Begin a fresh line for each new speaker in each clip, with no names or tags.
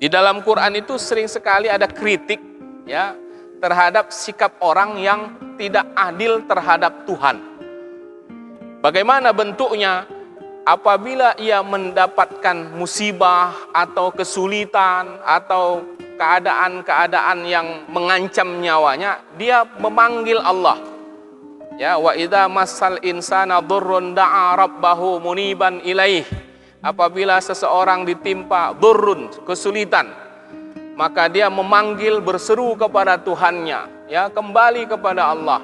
Di dalam Quran itu sering sekali ada kritik ya terhadap sikap orang yang tidak adil terhadap Tuhan. Bagaimana bentuknya? Apabila ia mendapatkan musibah atau kesulitan atau keadaan-keadaan yang mengancam nyawanya, dia memanggil Allah. Ya, wa idza massal insana dhurrun da'a rabbahu muniban ilaih. Apabila seseorang ditimpa dhurrun, kesulitan, maka dia memanggil, berseru kepada Tuhannya, ya, kembali kepada Allah.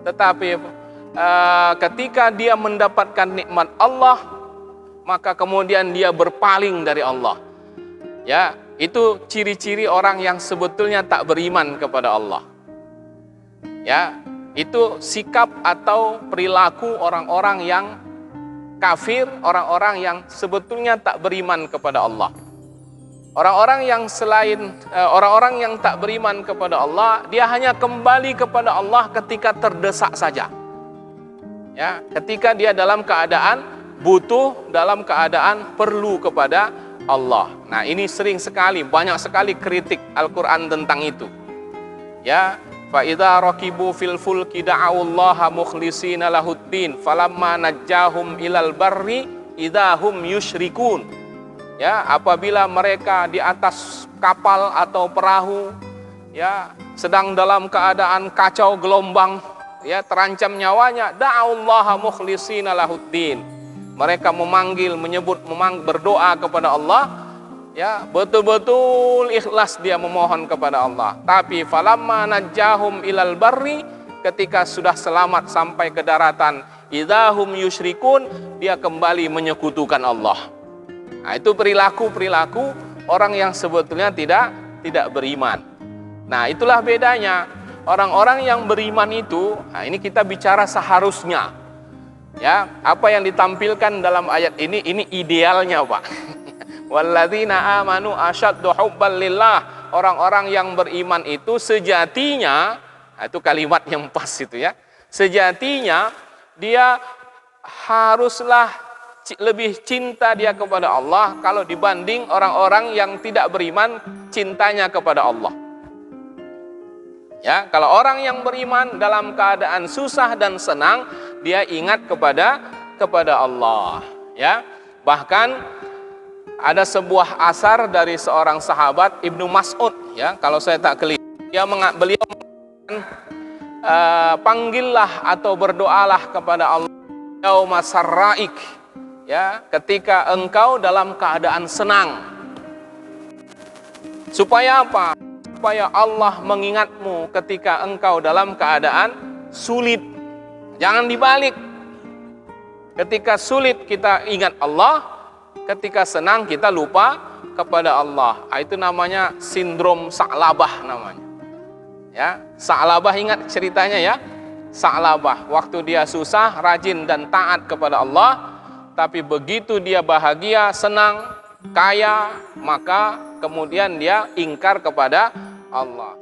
Tetapi ketika dia mendapatkan nikmat Allah, maka kemudian dia berpaling dari Allah. Ya, itu ciri-ciri orang yang sebetulnya tak beriman kepada Allah. Ya, itu sikap atau perilaku orang-orang yang kafir, orang-orang yang sebetulnya tak beriman kepada Allah. Orang-orang yang selain orang-orang yang tak beriman kepada Allah, dia hanya kembali kepada Allah ketika terdesak saja. Ya, ketika dia dalam keadaan butuh, dalam keadaan perlu kepada Allah. Nah, ini sering sekali, banyak sekali kritik Al-Quran tentang itu. Ya, fa idza raqibu fil fulki da'awullaha mukhlishina lahuddin falamma najjahum ilal barri idahum yusyrikun. Ya, apabila mereka di atas kapal atau perahu, ya, sedang dalam keadaan kacau gelombang, ya, terancam nyawanya, da'awullaha mukhlishina lahuddin. Mereka memanggil, menyebut, berdoa kepada Allah, ya, betul-betul ikhlas dia memohon kepada Allah. Tapi falamma najjahum ilal barri, ketika sudah selamat sampai ke daratan, idahum yusyrikun, dia kembali menyekutukan Allah. Nah, itu perilaku orang yang sebetulnya tidak beriman. Nah, itulah bedanya. Orang-orang yang beriman itu, nah ini kita bicara seharusnya. Ya, apa yang ditampilkan dalam ayat ini idealnya, Pak. Walladzina amanu asyaddu hubban lillah. Orang-orang yang beriman itu sejatinya, itu kalimat yang pas itu ya. Sejatinya dia haruslah lebih cinta dia kepada Allah kalau dibanding orang-orang yang tidak beriman cintanya kepada Allah. Ya, kalau orang yang beriman dalam keadaan susah dan senang, dia ingat kepada Allah. Ya, bahkan ada sebuah asar dari seorang sahabat Ibnu Mas'ud. Ya, kalau saya tak keliru, beliau mengatakan, panggillah atau berdoalah kepada Allah yauma sarraik. Ya, ketika engkau dalam keadaan senang. Supaya apa? Supaya Allah mengingatmu ketika engkau dalam keadaan sulit. Jangan dibalik. Ketika sulit kita ingat Allah, ketika senang kita lupa kepada Allah. Itu namanya sindrom Sa'labah namanya. Ya, Sa'labah ingat ceritanya ya. Sa'labah waktu dia susah, rajin dan taat kepada Allah, tapi begitu dia bahagia, senang, kaya, maka kemudian dia ingkar kepada Allah.